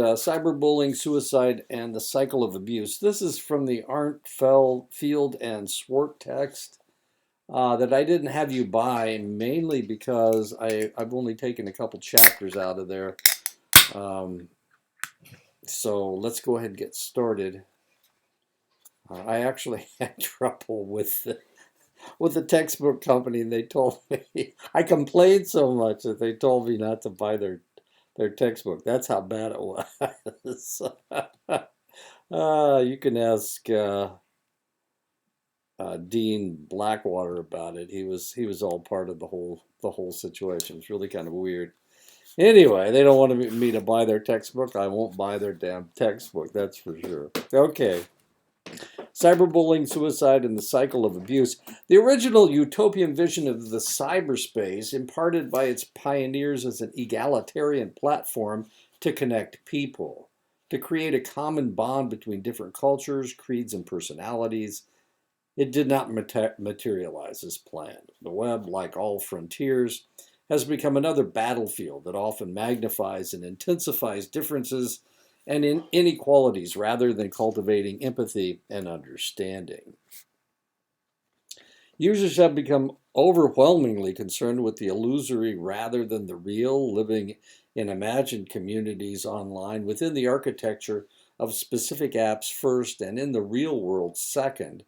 Cyberbullying, Suicide, and the Cycle of Abuse. This is from the Arndt, Field, and Swart text that I didn't have you buy, mainly because I've only taken a couple chapters out of there. So let's go ahead and get started. I actually had trouble with the textbook company, and they told me I complained so much that they told me not to buy their textbook. That's how bad it was. You can ask Dean Blackwater about it. He was all part of the whole situation. It's really kind of weird. Anyway, they don't want me to buy their textbook. I won't buy their damn textbook. That's for sure. Okay. Cyberbullying, Suicide, and the Cycle of Abuse. The original utopian vision of the cyberspace, imparted by its pioneers as an egalitarian platform to connect people, to create a common bond between different cultures, creeds, and personalities. It did not materialize as planned. The web, like all frontiers, has become another battlefield that often magnifies and intensifies differences and inequalities rather than cultivating empathy and understanding. Users have become overwhelmingly concerned with the illusory rather than the real, living in imagined communities online within the architecture of specific apps first and in the real world second.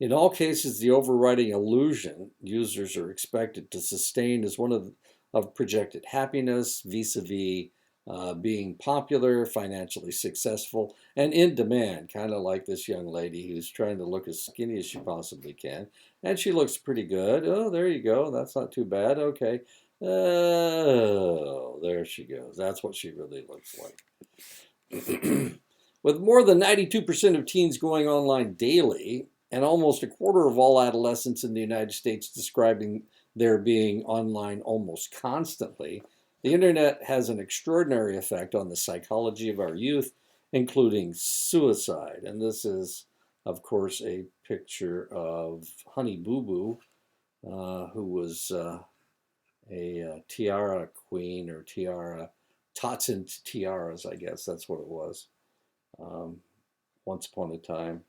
In all cases, the overriding illusion users are expected to sustain is one of projected happiness vis-a-vis being popular, financially successful, and in demand, kind of like this young lady who's trying to look as skinny as she possibly can. And she looks pretty good. Oh, there you go. That's not too bad. Okay. Oh, there she goes. That's what she really looks like. With more than 92% of teens going online daily, and almost a quarter of all adolescents in the United States describing their being online almost constantly, the internet has an extraordinary effect on the psychology of our youth, including suicide. And this is, of course, a picture of Honey Boo Boo, who was a tiara queen or tiara, tots and tiaras, I guess that's what it was, once upon a time.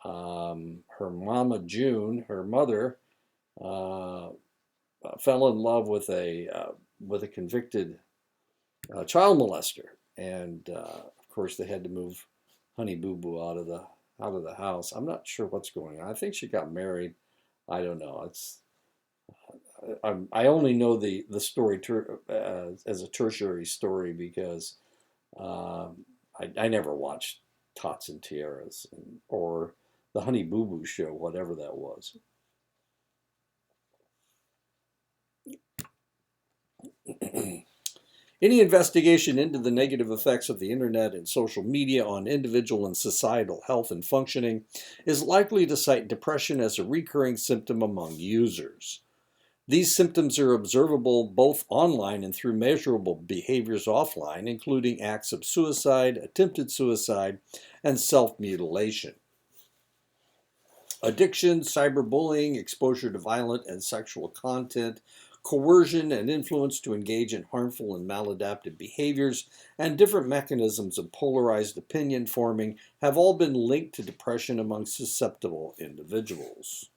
Her mama June, her mother, fell in love with a convicted child molester, and of course they had to move Honey Boo Boo out of the house. I'm not sure what's going on. I think she got married. I don't know. I only know the story as a tertiary story because I never watched Tots and Tiaras or the Honey Boo Boo show, whatever that was. Any investigation into the negative effects of the internet and social media on individual and societal health and functioning is likely to cite depression as a recurring symptom among users. These symptoms are observable both online and through measurable behaviors offline, including acts of suicide, attempted suicide, and self-mutilation. Addiction, cyberbullying, exposure to violent and sexual content, coercion and influence to engage in harmful and maladaptive behaviors, and different mechanisms of polarized opinion forming have all been linked to depression among susceptible individuals.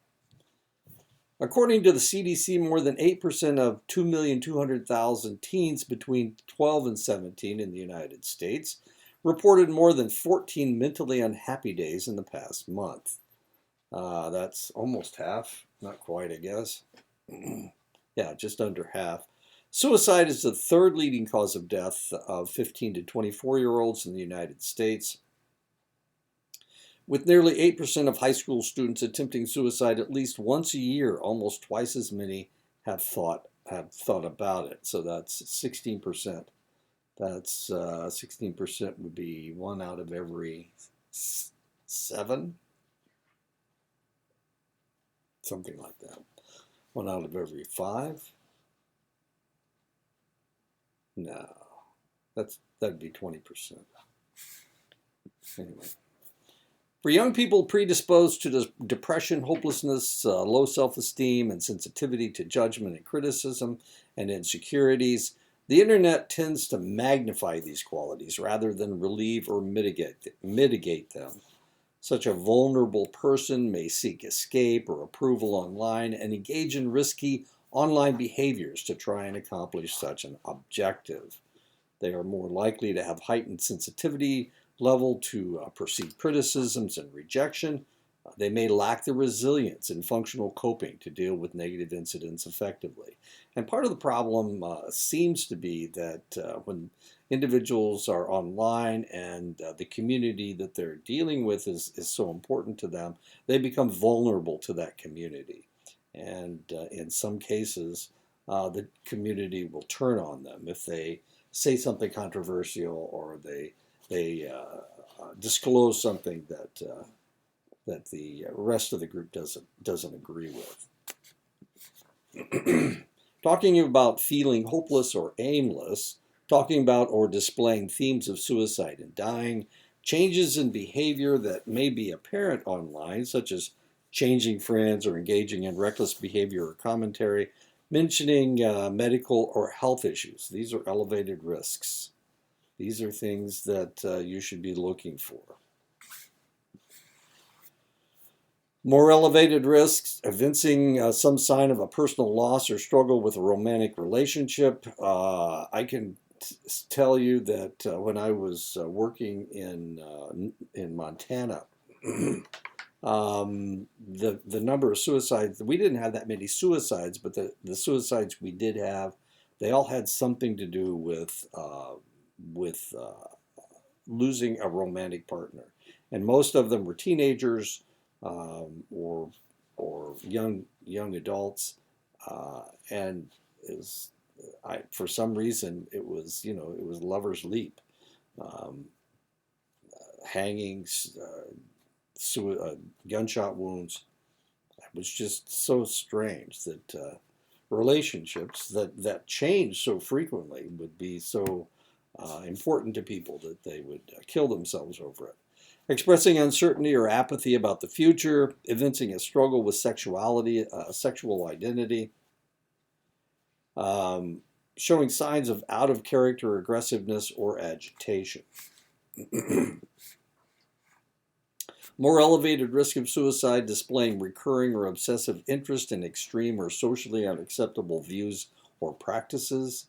According to the CDC, more than 8% of 2,200,000 teens between 12 and 17 in the United States reported more than 14 mentally unhappy days in the past month. That's almost half, not quite, I guess. Yeah, just under half. Suicide is the third leading cause of death of 15 to 24-year-olds in the United States. With nearly 8% of high school students attempting suicide at least once a year, almost twice as many have thought about it. So that's 16%. That's 16% would be 1 out of every 7. Something like that. 1 out of every 5? No, that'd be 20%. Anyway, for young people predisposed to depression, hopelessness, low self-esteem, and sensitivity to judgment and criticism and insecurities, The internet tends to magnify these qualities rather than relieve or mitigate them. Such a vulnerable person may seek escape or approval online and engage in risky online behaviors to try and accomplish such an objective. They are more likely to have heightened sensitivity level to perceived criticisms and rejection. They may lack the resilience and functional coping to deal with negative incidents effectively. And part of the problem seems to be that when individuals are online and the community that they're dealing with is so important to them, they become vulnerable to that community. And in some cases, the community will turn on them if they say something controversial or they disclose something that the rest of the group doesn't agree with. Talking about feeling hopeless or aimless, talking about or displaying themes of suicide and dying, changes in behavior that may be apparent online, such as changing friends or engaging in reckless behavior or commentary, mentioning medical or health issues. These are elevated risks. These are things that you should be looking for. More elevated risks, evincing some sign of a personal loss or struggle with a romantic relationship. I can tell you that when I was working in Montana, the number of suicides, we didn't have that many suicides, but the suicides we did have, they all had something to do with losing a romantic partner. And most of them were teenagers or young adults, and for some reason it was lovers leap, hangings, gunshot wounds. It was just so strange that relationships that change so frequently would be so important to people that they would kill themselves over it. Expressing uncertainty or apathy about the future, evincing a struggle with sexuality, sexual identity, showing signs of out of character aggressiveness or agitation. More elevated risk of suicide, displaying recurring or obsessive interest in extreme or socially unacceptable views or practices.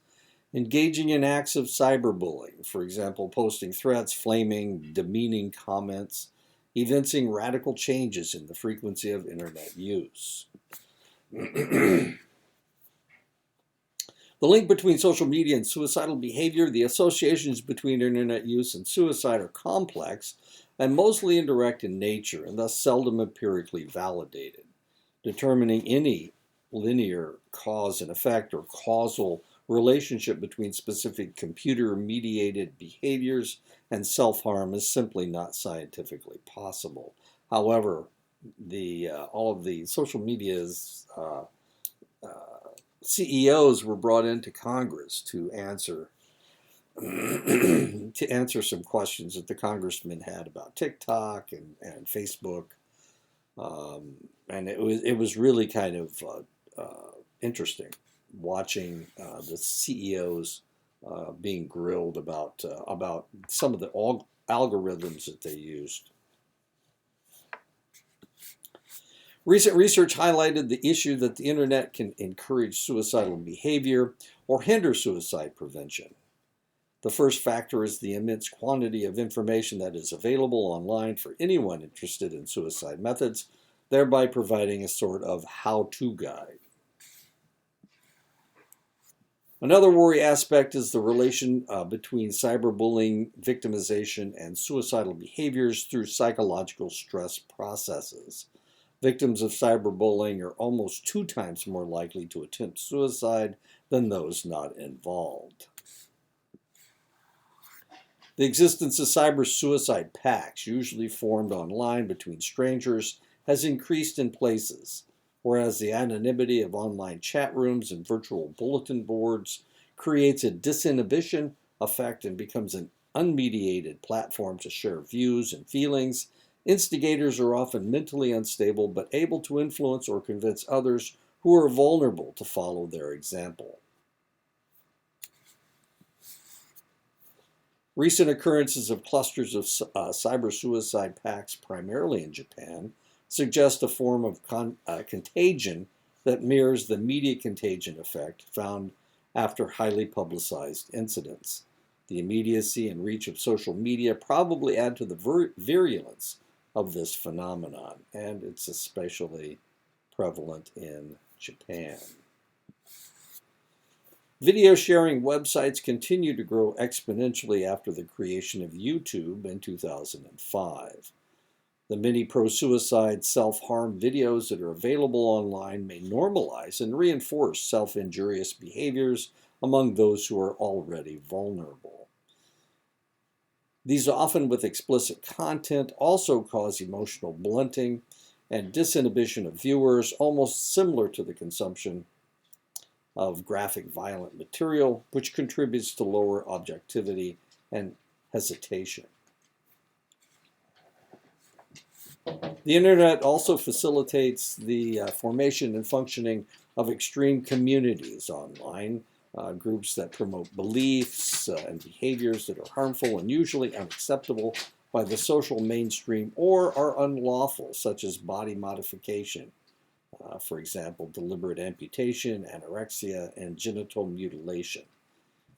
Engaging in acts of cyberbullying, for example, posting threats, flaming, demeaning comments, evincing radical changes in the frequency of internet use. The link between social media and suicidal behavior, the associations between internet use and suicide are complex and mostly indirect in nature and thus seldom empirically validated. Determining any linear cause and effect or causal relationship between specific computer-mediated behaviors and self-harm is simply not scientifically possible. However, all of the social media's CEOs were brought into Congress to answer some questions that the congressman had about TikTok and Facebook, and it was really kind of interesting watching the CEOs being grilled about some of the algorithms that they used. Recent research highlighted the issue that the internet can encourage suicidal behavior or hinder suicide prevention. The first factor is the immense quantity of information that is available online for anyone interested in suicide methods, thereby providing a sort of how-to guide. Another worry aspect is the relation between cyberbullying, victimization, and suicidal behaviors through psychological stress processes. Victims of cyberbullying are almost 2 times more likely to attempt suicide than those not involved. The existence of cyber suicide pacts, usually formed online between strangers, has increased in places, whereas the anonymity of online chat rooms and virtual bulletin boards creates a disinhibition effect and becomes an unmediated platform to share views and feelings. Instigators are often mentally unstable but able to influence or convince others who are vulnerable to follow their example. Recent occurrences of clusters of cyber suicide pacts, primarily in Japan, suggest a form of contagion that mirrors the media contagion effect found after highly publicized incidents. The immediacy and reach of social media probably add to the virulence of this phenomenon, and it's especially prevalent in Japan. Video sharing websites continue to grow exponentially after the creation of YouTube in 2005. The many pro-suicide self-harm videos that are available online may normalize and reinforce self-injurious behaviors among those who are already vulnerable. These, often with explicit content, also cause emotional blunting and disinhibition of viewers, almost similar to the consumption of graphic violent material, which contributes to lower objectivity and hesitation. The internet also facilitates the formation and functioning of extreme communities online, groups that promote beliefs and behaviors that are harmful and usually unacceptable by the social mainstream or are unlawful, such as body modification, for example, deliberate amputation, anorexia, and genital mutilation,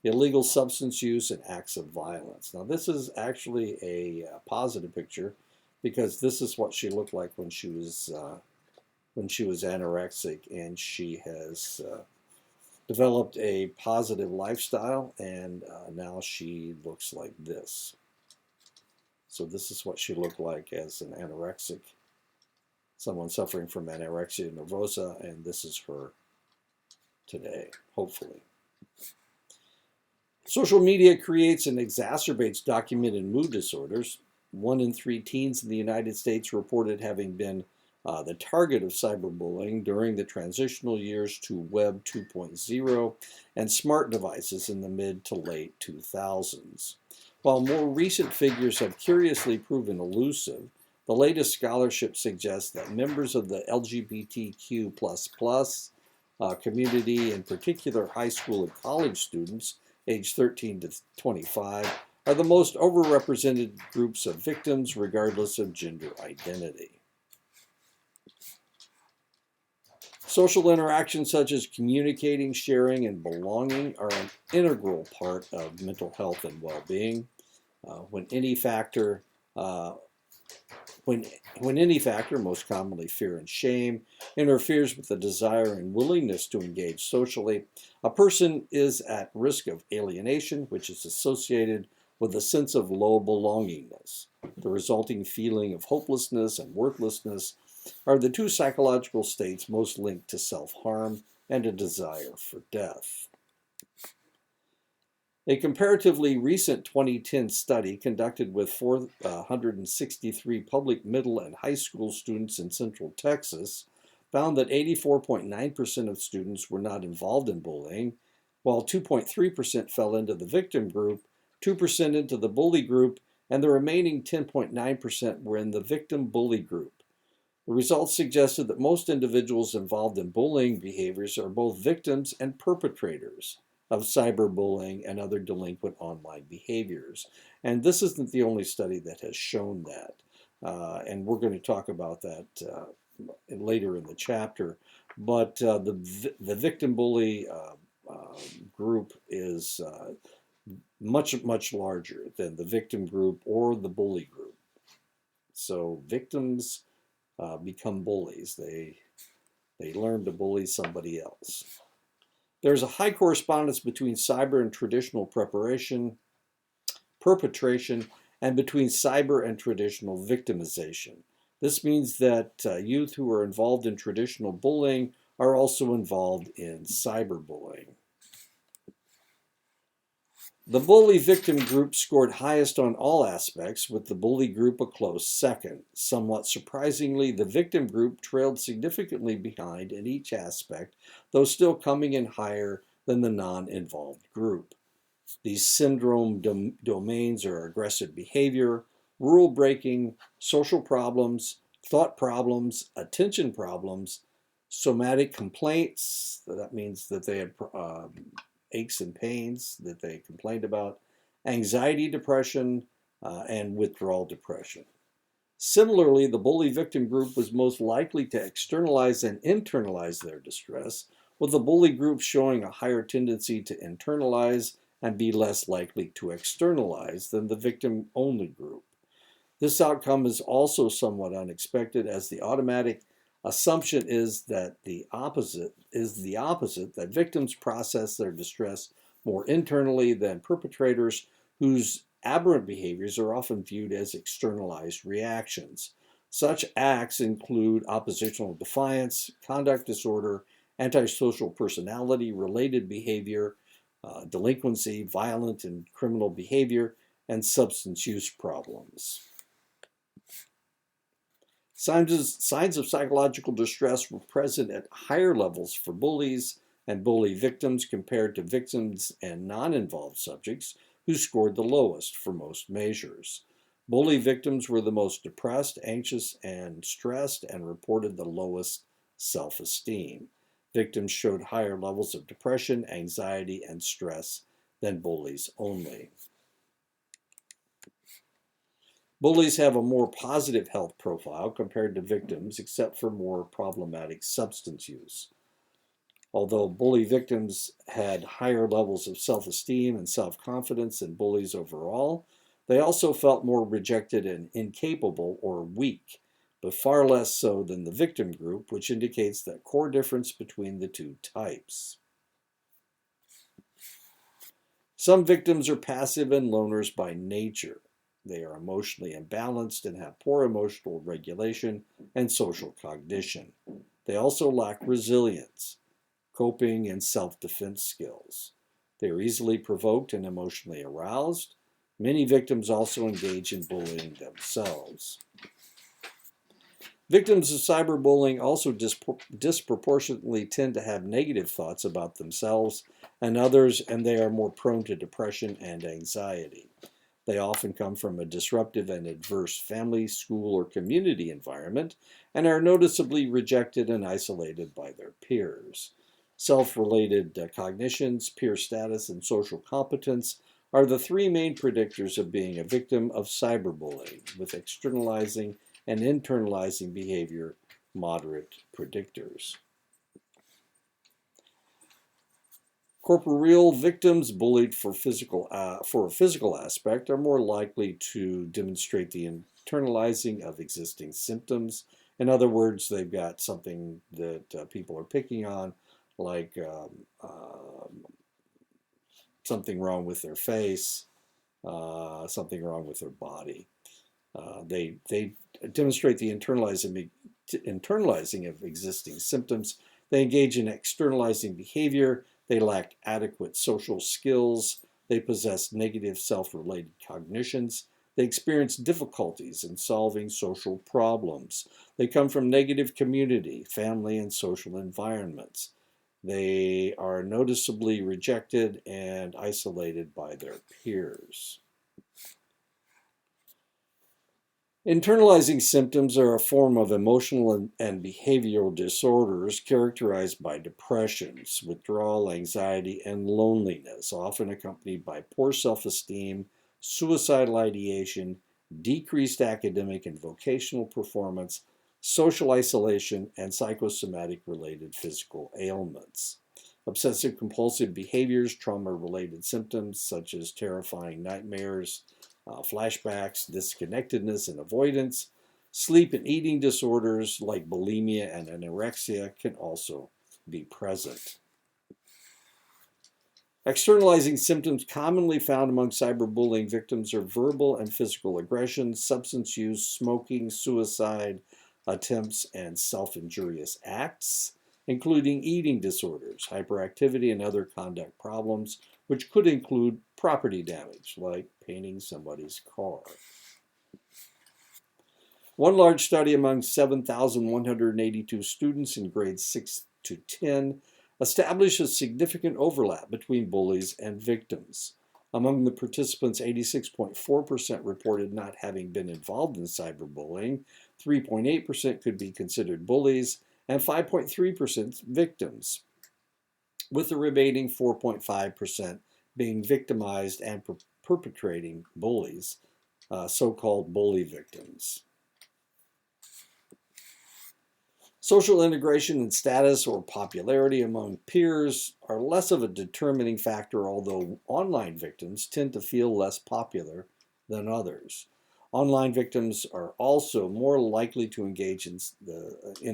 illegal substance use, and acts of violence. Now, this is actually a positive picture because this is what she looked like when she was anorexic, and she has developed a positive lifestyle, and now she looks like this. So this is what she looked like as an anorexic, someone suffering from anorexia nervosa, and this is her today, hopefully. Social media creates and exacerbates documented mood disorders. 1 in 3 teens in the United States reported having been the target of cyberbullying during the transitional years to Web 2.0 and smart devices in the mid to late 2000s. While more recent figures have curiously proven elusive, the latest scholarship suggests that members of the LGBTQ++ community, in particular high school and college students aged 13 to 25, are the most overrepresented groups of victims regardless of gender identity. Social interactions such as communicating, sharing, and belonging are an integral part of mental health and well-being. When any factor, most commonly fear and shame, interferes with the desire and willingness to engage socially, a person is at risk of alienation, which is associated with a sense of low belongingness. The resulting feeling of hopelessness and worthlessness are the two psychological states most linked to self-harm and a desire for death. A comparatively recent 2010 study conducted with 463 public middle and high school students in Central Texas found that 84.9% of students were not involved in bullying, while 2.3% fell into the victim group, 2% into the bully group, and the remaining 10.9% were in the victim-bully group. The results suggested that most individuals involved in bullying behaviors are both victims and perpetrators of cyberbullying and other delinquent online behaviors. And this isn't the only study that has shown that. And we're going to talk about that later in the chapter. But the victim bully group is much, much larger than the victim group or the bully group. So victims become bullies. They learn to bully somebody else. There's a high correspondence between cyber and traditional perpetration, and between cyber and traditional victimization. This means that youth who are involved in traditional bullying are also involved in cyberbullying. The bully victim group scored highest on all aspects, with the bully group a close second. Somewhat surprisingly, the victim group trailed significantly behind in each aspect, though still coming in higher than the non-involved group. These syndrome domains are aggressive behavior, rule breaking, social problems, thought problems, attention problems, somatic complaints, that means that they had aches and pains that they complained about, anxiety depression, and withdrawal depression. Similarly, the bully victim group was most likely to externalize and internalize their distress, with the bully group showing a higher tendency to internalize and be less likely to externalize than the victim-only group. This outcome is also somewhat unexpected, as the automatic assumption is that the opposite, that victims process their distress more internally than perpetrators, whose aberrant behaviors are often viewed as externalized reactions. Such acts include oppositional defiance, conduct disorder, antisocial personality related behavior, delinquency, violent and criminal behavior, and substance use problems. Signs of psychological distress were present at higher levels for bullies and bully victims compared to victims and non-involved subjects, who scored the lowest for most measures. Bully victims were the most depressed, anxious, and stressed, and reported the lowest self-esteem. Victims showed higher levels of depression, anxiety, and stress than bullies only. Bullies have a more positive health profile compared to victims, except for more problematic substance use. Although bully victims had higher levels of self-esteem and self-confidence than bullies overall, they also felt more rejected and incapable or weak, but far less so than the victim group, which indicates that core difference between the two types. Some victims are passive and loners by nature. They are emotionally imbalanced and have poor emotional regulation and social cognition. They also lack resilience, coping, and self-defense skills. They are easily provoked and emotionally aroused. Many victims also engage in bullying themselves. Victims of cyberbullying also disproportionately tend to have negative thoughts about themselves and others, and they are more prone to depression and anxiety. They often come from a disruptive and adverse family, school, or community environment and are noticeably rejected and isolated by their peers. Self-related cognitions, peer status, and social competence are the three main predictors of being a victim of cyberbullying, with externalizing and internalizing behavior moderate predictors. Corporeal victims bullied for a physical aspect are more likely to demonstrate the internalizing of existing symptoms. In other words, they've got something that people are picking on, like something wrong with their face, something wrong with their body. They demonstrate the internalizing of existing symptoms. They engage in externalizing behavior. They lack adequate social skills. They possess negative self-related cognitions. They experience difficulties in solving social problems. They come from negative community, family, and social environments. They are noticeably rejected and isolated by their peers. Internalizing symptoms are a form of emotional and behavioral disorders characterized by depressions, withdrawal, anxiety, and loneliness, often accompanied by poor self-esteem, suicidal ideation, decreased academic and vocational performance, social isolation, and psychosomatic-related physical ailments. Obsessive-compulsive behaviors, trauma-related symptoms such as terrifying nightmares, flashbacks, disconnectedness and avoidance, sleep and eating disorders like bulimia and anorexia can also be present. Externalizing symptoms commonly found among cyberbullying victims are verbal and physical aggression, substance use, smoking, suicide attempts, and self-injurious acts, including eating disorders, hyperactivity, and other conduct problems, which could include property damage, like painting somebody's car. One large study among 7,182 students in grades 6 to 10 established a significant overlap between bullies and victims. Among the participants, 86.4% reported not having been involved in cyberbullying, 3.8% could be considered bullies, and 5.3% victims, with the remaining 4.5% being victimized and perpetrating bullies, so-called bully victims. Social integration and status or popularity among peers are less of a determining factor, although online victims tend to feel less popular than others. Online victims are also more likely to engage in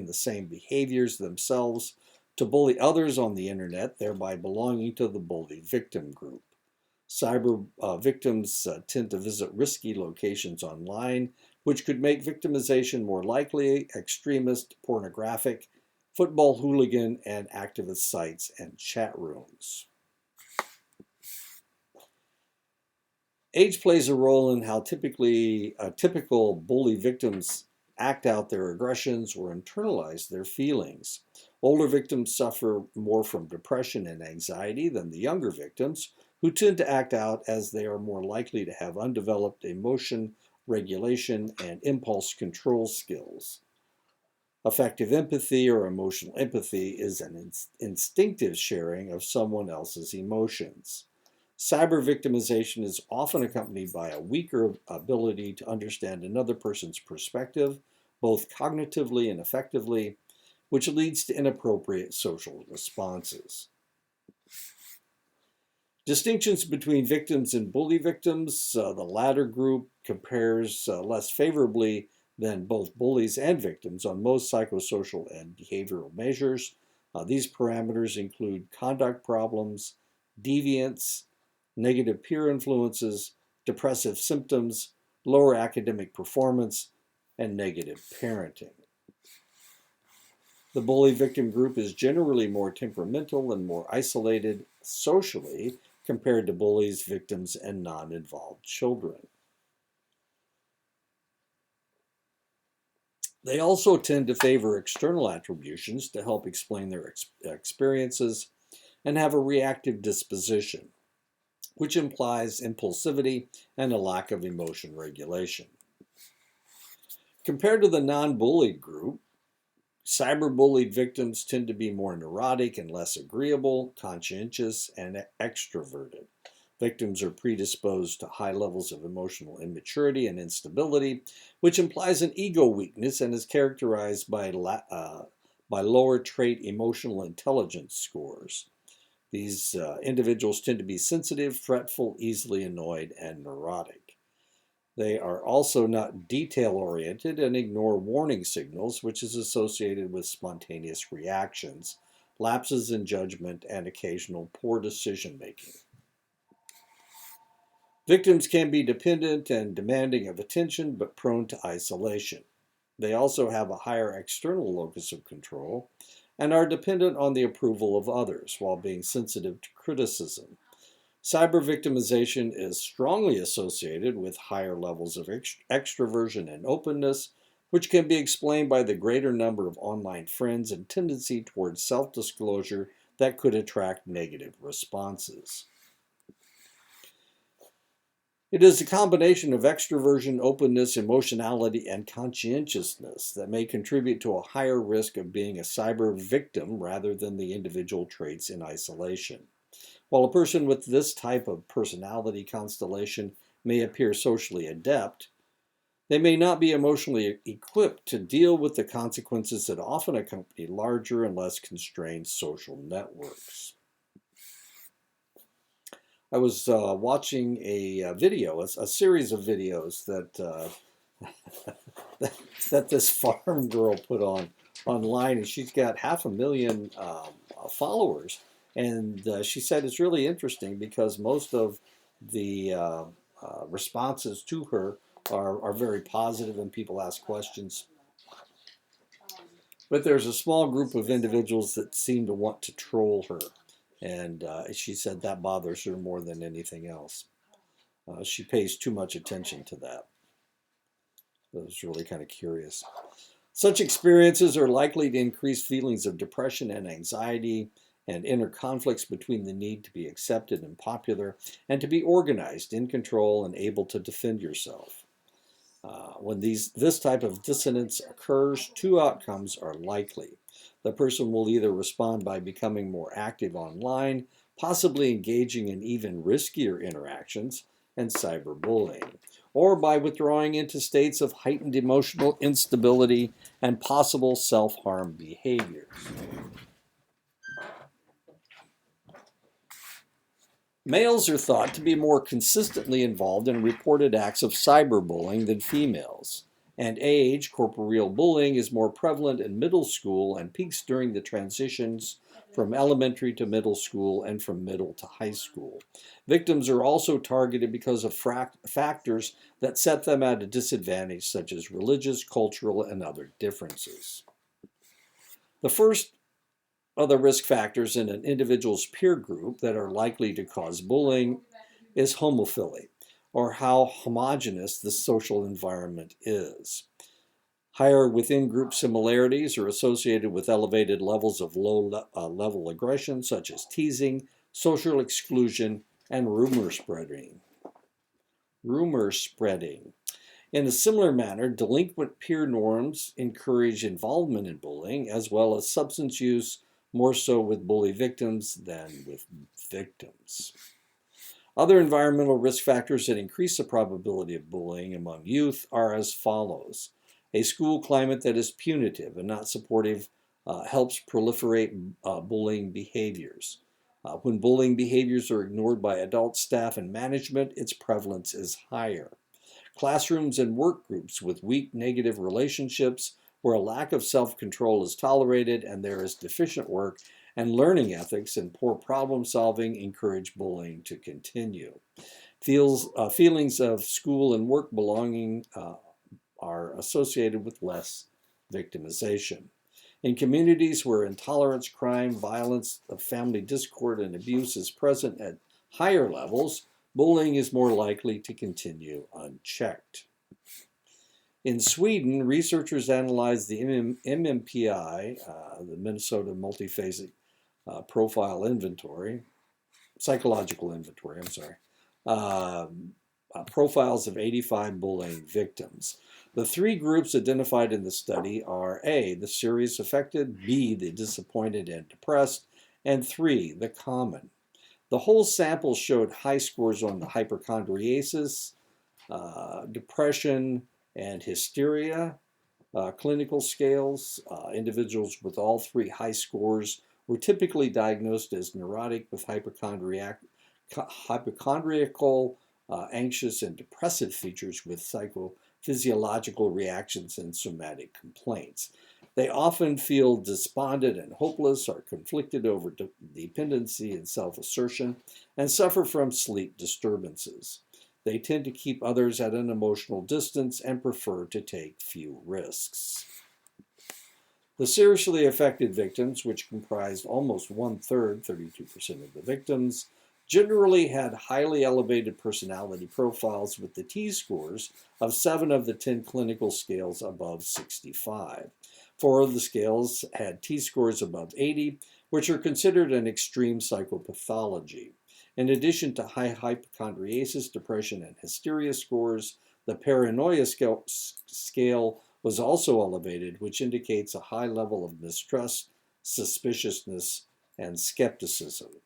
the same behaviors themselves, to bully others on the internet, thereby belonging to the bully victim group. Cyber victims tend to visit risky locations online, which could make victimization more likely. Extremist, pornographic, football hooligan, and activist sites and chat rooms. Age plays a role in how typical bully victims act out their aggressions or internalize their feelings. Older victims suffer more from depression and anxiety than the younger victims, who tend to act out as they are more likely to have undeveloped emotion regulation and impulse control skills. Affective empathy or emotional empathy is an instinctive sharing of someone else's emotions. Cyber victimization is often accompanied by a weaker ability to understand another person's perspective, both cognitively and affectively, which leads to inappropriate social responses. Distinctions between victims and bully victims. The latter group compares less favorably than both bullies and victims on most psychosocial and behavioral measures. These parameters include conduct problems, deviance, negative peer influences, depressive symptoms, lower academic performance, and negative parenting. The bully victim group is generally more temperamental and more isolated socially compared to bullies, victims, and non-involved children. They also tend to favor external attributions to help explain their experiences and have a reactive disposition, which implies impulsivity and a lack of emotion regulation. Compared to the non-bullied group, cyberbullied victims tend to be more neurotic and less agreeable, conscientious, and extroverted. Victims are predisposed to high levels of emotional immaturity and instability, which implies an ego weakness and is characterized by lower trait emotional intelligence scores. These individuals tend to be sensitive, fretful, easily annoyed, and neurotic. They are also not detail-oriented and ignore warning signals, which is associated with spontaneous reactions, lapses in judgment, and occasional poor decision-making. Victims can be dependent and demanding of attention, but prone to isolation. They also have a higher external locus of control and are dependent on the approval of others while being sensitive to criticism. Cyber victimization is strongly associated with higher levels of extroversion and openness, which can be explained by the greater number of online friends and tendency towards self-disclosure that could attract negative responses. It is a combination of extroversion, openness, emotionality, and conscientiousness that may contribute to a higher risk of being a cyber victim rather than the individual traits in isolation. While a person with this type of personality constellation may appear socially adept, they may not be emotionally equipped to deal with the consequences that often accompany larger and less constrained social networks. I was watching a video, a series of videos that that this farm girl put online, and she's got 500,000 followers. And she said it's really interesting because most of the responses to her are very positive, and people ask questions. But there's a small group of individuals that seem to want to troll her. And she said that bothers her more than anything else. She pays too much attention to that. It was really kind of curious. Such experiences are likely to increase feelings of depression and anxiety and inner conflicts between the need to be accepted and popular and to be organized, in control, and able to defend yourself. When this type of dissonance occurs, two outcomes are likely. The person will either respond by becoming more active online, possibly engaging in even riskier interactions, and cyberbullying, or by withdrawing into states of heightened emotional instability and possible self-harm behaviors. Males are thought to be more consistently involved in reported acts of cyberbullying than females. And age, corporeal bullying is more prevalent in middle school and peaks during the transitions from elementary to middle school and from middle to high school. Victims are also targeted because of factors that set them at a disadvantage, such as religious, cultural, and other differences. The first other risk factors in an individual's peer group that are likely to cause bullying is homophily, or how homogeneous the social environment is. Higher within group similarities are associated with elevated levels of low-level aggression, such as teasing, social exclusion, and rumor spreading. In a similar manner, delinquent peer norms encourage involvement in bullying, as well as substance use, more so with bully victims than with victims. Other environmental risk factors that increase the probability of bullying among youth are as follows. A school climate that is punitive and not supportive helps proliferate bullying behaviors. When bullying behaviors are ignored by adult staff and management, its prevalence is higher. Classrooms and work groups with weak negative relationships where a lack of self-control is tolerated and there is deficient work and learning ethics and poor problem solving encourage bullying to continue. Feelings of school and work belonging are associated with less victimization. In communities where intolerance, crime, violence, family discord, and abuse is present at higher levels, bullying is more likely to continue unchecked. In Sweden, researchers analyzed the MMPI, the Minnesota Multiphasic Profile Inventory, Psychological Inventory, profiles of 85 bullying victims. The three groups identified in the study are A, the serious affected, B, the disappointed and depressed, and 3, the common. The whole sample showed high scores on the hypochondriasis, depression, and hysteria clinical scales. Individuals with all three high scores were typically diagnosed as neurotic with hypochondriacal, anxious, and depressive features with psychophysiological reactions and somatic complaints. They often feel despondent and hopeless, are conflicted over dependency and self-assertion, and suffer from sleep disturbances. They tend to keep others at an emotional distance and prefer to take few risks. The seriously affected victims, which comprised almost 1/3, 32% of the victims, generally had highly elevated personality profiles with the T-scores of 7 of the 10 clinical scales above 65. 4 of the scales had T-scores above 80, which are considered an extreme psychopathology. In addition to high hypochondriasis, depression, and hysteria scores, the paranoia scale was also elevated, which indicates a high level of mistrust, suspiciousness, and skepticism.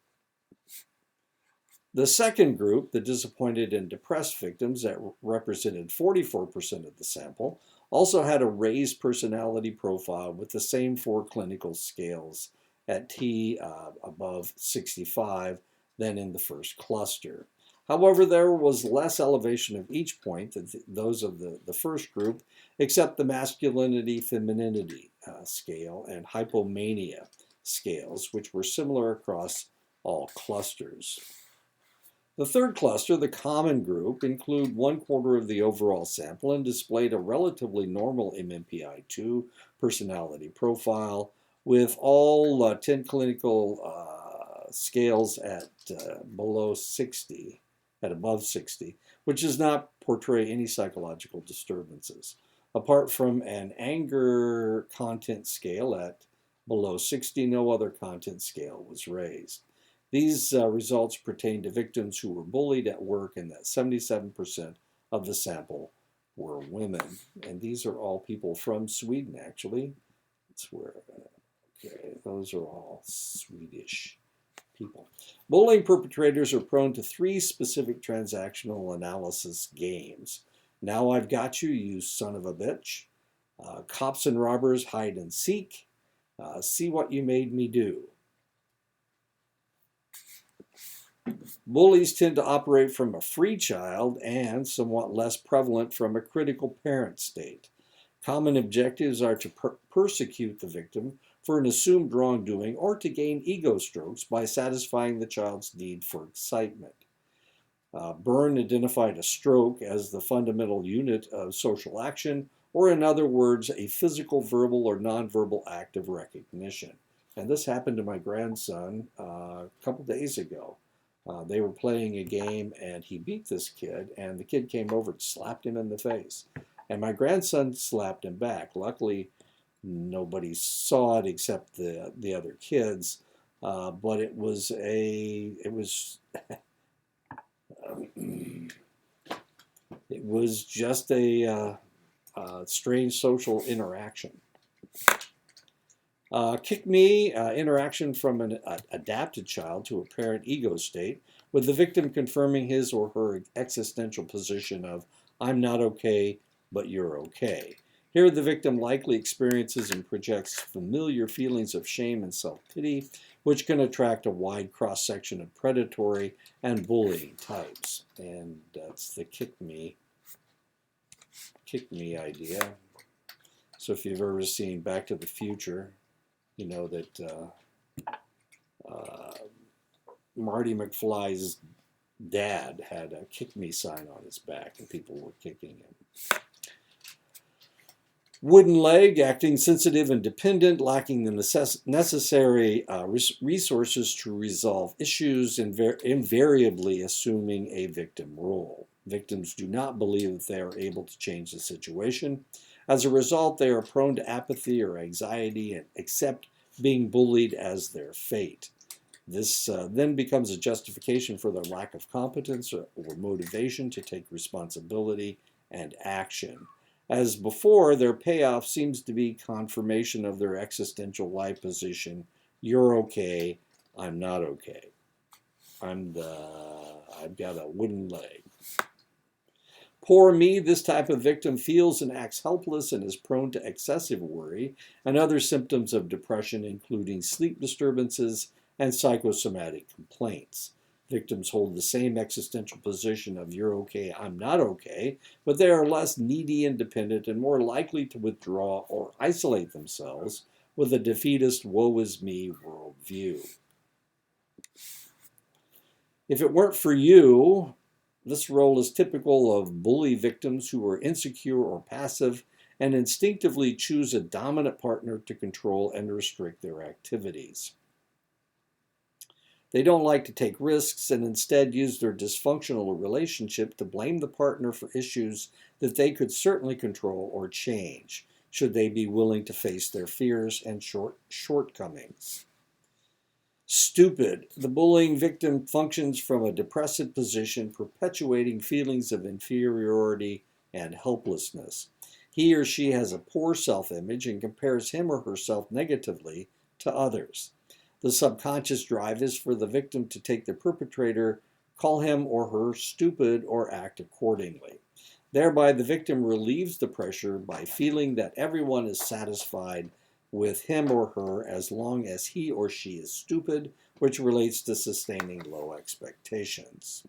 The second group, the disappointed and depressed victims that represented 44% of the sample, also had a raised personality profile with the same 4 clinical scales at T above 65 than in the first cluster. However, there was less elevation of each point than those of the first group, except the masculinity-femininity scale and hypomania scales, which were similar across all clusters. The third cluster, the common group, include 1/4 of the overall sample and displayed a relatively normal MMPI-2 personality profile, with all 10 clinical scales at above 60, which does not portray any psychological disturbances. Apart from an anger content scale at below 60, no other content scale was raised. These results pertain to victims who were bullied at work, and that 77% of the sample were women. And these are all people from Sweden, actually. That's where, okay, those are all Swedish people. Bullying perpetrators are prone to 3 specific transactional analysis games. Now I've got you, you son of a bitch. Cops and robbers hide and seek. See what you made me do. Bullies tend to operate from a free child and, somewhat less prevalent, from a critical parent state. Common objectives are to persecute the victim for an assumed wrongdoing or to gain ego strokes by satisfying the child's need for excitement. Byrne identified a stroke as the fundamental unit of social action, or in other words, a physical, verbal, or nonverbal act of recognition. And this happened to my grandson a couple days ago. They were playing a game and he beat this kid, and the kid came over and slapped him in the face. And my grandson slapped him back. Luckily, nobody saw it except the other kids, but it was it was just a strange social interaction. Kick me, interaction from an adapted child to a parent ego state, with the victim confirming his or her existential position of, I'm not okay, but you're okay. Here, the victim likely experiences and projects familiar feelings of shame and self-pity, which can attract a wide cross-section of predatory and bullying types. And that's the kick me idea. So if you've ever seen Back to the Future, you know that Marty McFly's dad had a kick me sign on his back and people were kicking him. Wooden leg, acting sensitive and dependent, lacking the necessary resources to resolve issues, invariably assuming a victim role. Victims do not believe that they are able to change the situation. As a result, they are prone to apathy or anxiety and accept being bullied as their fate. This then becomes a justification for their lack of competence or motivation to take responsibility and action. As before, their payoff seems to be confirmation of their existential life position. You're okay, I'm not okay. I've got a wooden leg. Poor me, this type of victim feels and acts helpless and is prone to excessive worry and other symptoms of depression, including sleep disturbances and psychosomatic complaints. Victims hold the same existential position of you're okay, I'm not okay, but they are less needy and dependent and more likely to withdraw or isolate themselves with a defeatist woe is me worldview. If it weren't for you, this role is typical of bully victims who are insecure or passive and instinctively choose a dominant partner to control and restrict their activities. They don't like to take risks and instead use their dysfunctional relationship to blame the partner for issues that they could certainly control or change, should they be willing to face their fears and shortcomings. Stupid. The bullying victim functions from a depressive position, perpetuating feelings of inferiority and helplessness. He or she has a poor self-image and compares him or herself negatively to others. The subconscious drive is for the victim to take the perpetrator, call him or her stupid, or act accordingly. Thereby, the victim relieves the pressure by feeling that everyone is satisfied with him or her as long as he or she is stupid, which relates to sustaining low expectations.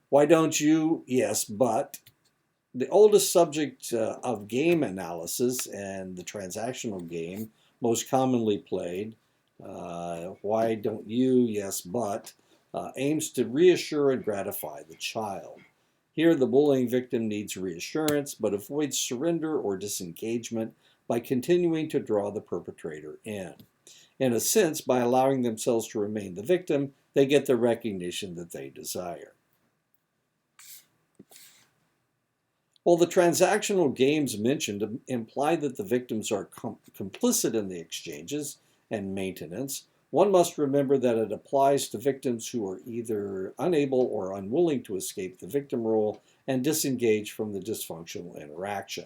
Why don't you? Yes, but the oldest subject of game analysis and the transactional game most commonly played, why don't you? Yes, but aims to reassure and gratify the child. Here, the bullying victim needs reassurance, but avoids surrender or disengagement by continuing to draw the perpetrator in. In a sense, by allowing themselves to remain the victim, they get the recognition that they desire. Well, the transactional games mentioned imply that the victims are complicit in the exchanges and maintenance. One must remember that it applies to victims who are either unable or unwilling to escape the victim role and disengage from the dysfunctional interaction.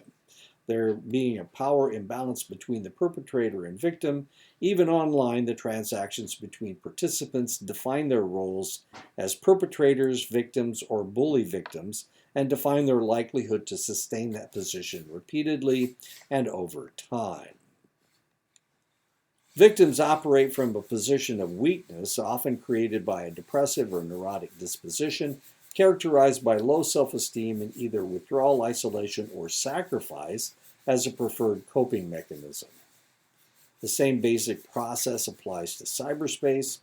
there being a power imbalance between the perpetrator and victim. Even online, the transactions between participants define their roles as perpetrators, victims, or bully victims, and define their likelihood to sustain that position repeatedly and over time. Victims operate from a position of weakness, often created by a depressive or neurotic disposition, characterized by low self-esteem and either withdrawal, isolation, or sacrifice as a preferred coping mechanism. The same basic process applies to cyberspace.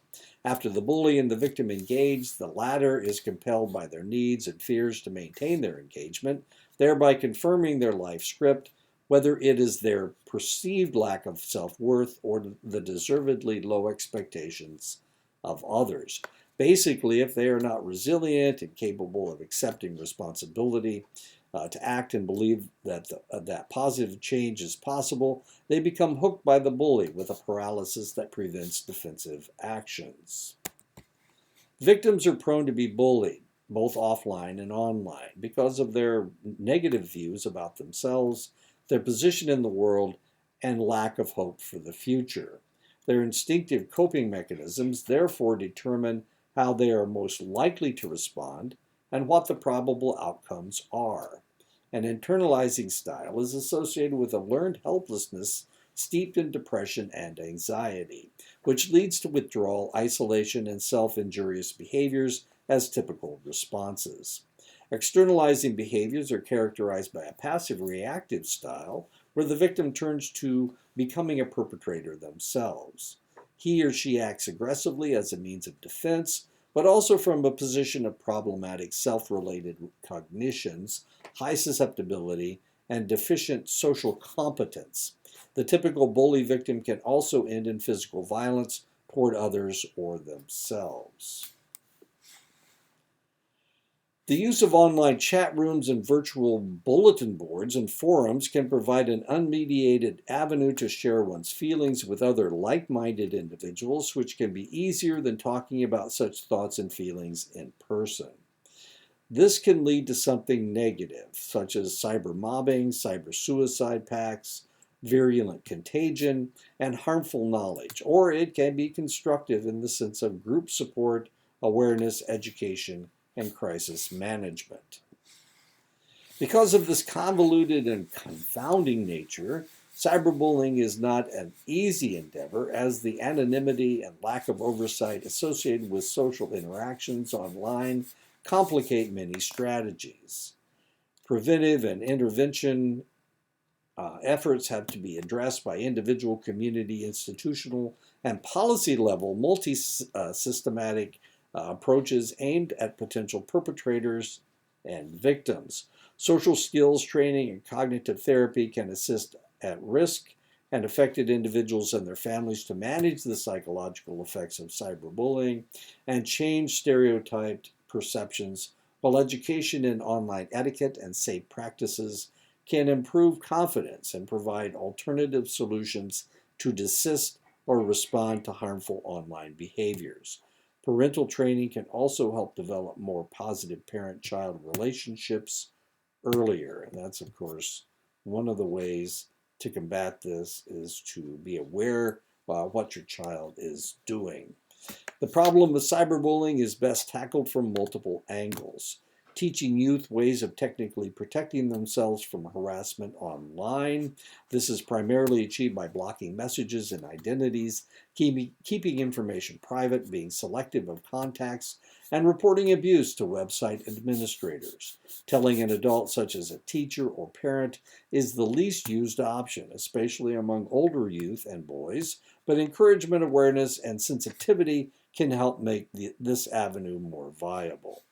After the bully and the victim engage, the latter is compelled by their needs and fears to maintain their engagement, thereby confirming their life script, whether it is their perceived lack of self-worth or the deservedly low expectations of others. Basically, if they are not resilient and capable of accepting responsibility, to act and believe that positive change is possible, they become hooked by the bully with a paralysis that prevents defensive actions. Victims are prone to be bullied, both offline and online, because of their negative views about themselves, their position in the world, and lack of hope for the future. Their instinctive coping mechanisms therefore determine how they are most likely to respond and what the probable outcomes are. An internalizing style is associated with a learned helplessness steeped in depression and anxiety, which leads to withdrawal, isolation, and self-injurious behaviors as typical responses. Externalizing behaviors are characterized by a passive reactive style, where the victim turns to becoming a perpetrator themselves. He or she acts aggressively as a means of defense, but also from a position of problematic self-related cognitions, high susceptibility, and deficient social competence. The typical bully victim can also end in physical violence toward others or themselves. The use of online chat rooms and virtual bulletin boards and forums can provide an unmediated avenue to share one's feelings with other like-minded individuals, which can be easier than talking about such thoughts and feelings in person. This can lead to something negative, such as cyber mobbing, cyber suicide pacts, virulent contagion, and harmful knowledge, or it can be constructive in the sense of group support, awareness, education, and crisis management. Because of this convoluted and confounding nature, cyberbullying is not an easy endeavor, as the anonymity and lack of oversight associated with social interactions online complicate many strategies. Preventive and intervention efforts have to be addressed by individual, community, institutional, and policy level multi-systematic approaches aimed at potential perpetrators and victims. Social skills training and cognitive therapy can assist at risk and affected individuals and their families to manage the psychological effects of cyberbullying and change stereotyped perceptions, while education in online etiquette and safe practices can improve confidence and provide alternative solutions to desist or respond to harmful online behaviors. Parental training can also help develop more positive parent-child relationships earlier. And that's, of course, one of the ways to combat this is to be aware what your child is doing. The problem with cyberbullying is best tackled from multiple angles. Teaching youth ways of technically protecting themselves from harassment online. This is primarily achieved by blocking messages and identities, keeping information private, being selective of contacts, and reporting abuse to website administrators. Telling an adult, such as a teacher or parent, is the least used option, especially among older youth and boys, but encouragement, awareness, and sensitivity can help make this avenue more viable.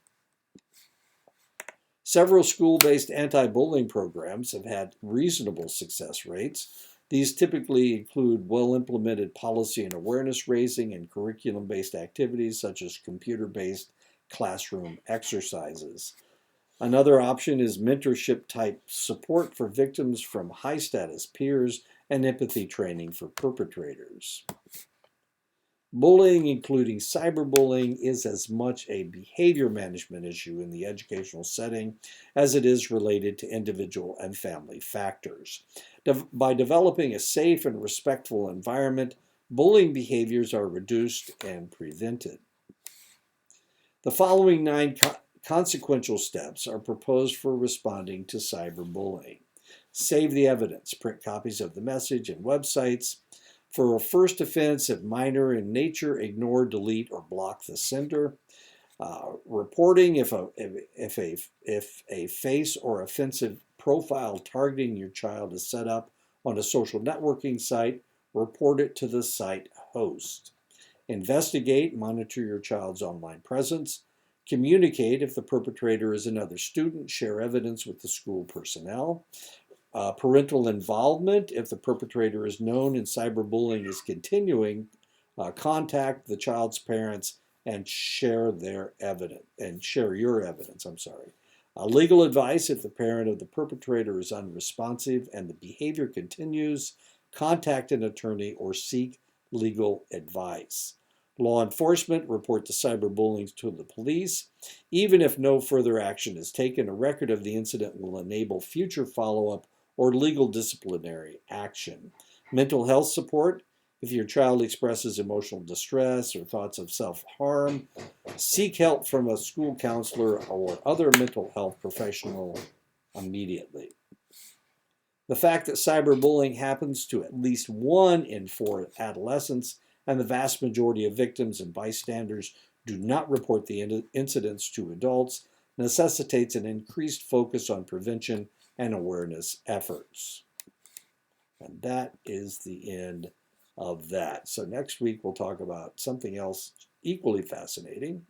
Several school-based anti-bullying programs have had reasonable success rates. These typically include well-implemented policy and awareness raising and curriculum-based activities such as computer-based classroom exercises. Another option is mentorship-type support for victims from high-status peers and empathy training for perpetrators. Bullying, including cyberbullying, is as much a behavior management issue in the educational setting as it is related to individual and family factors. By developing a safe and respectful environment, bullying behaviors are reduced and prevented. The following 9 consequential steps are proposed for responding to cyberbullying. Save the evidence. Print copies of the message and websites. For a first offense, if minor in nature, ignore, delete, or block the sender. Reporting if a face or offensive profile targeting your child is set up on a social networking site, report it to the site host. Investigate, monitor your child's online presence. Communicate if the perpetrator is another student. Share evidence with the school personnel. Parental involvement, if the perpetrator is known and cyberbullying is continuing, contact the child's parents and share their evidence and share your evidence. Legal advice, if the parent of the perpetrator is unresponsive and the behavior continues, contact an attorney or seek legal advice. Law enforcement, report the cyberbullying to the police. Even if no further action is taken, a record of the incident will enable future follow-up or legal disciplinary action. Mental health support, if your child expresses emotional distress or thoughts of self-harm, seek help from a school counselor or other mental health professional immediately. The fact that cyberbullying happens to at least 1 in 4 adolescents and the vast majority of victims and bystanders do not report the incidents to adults necessitates an increased focus on prevention and awareness efforts. And that is the end of that. So next week we'll talk about something else equally fascinating.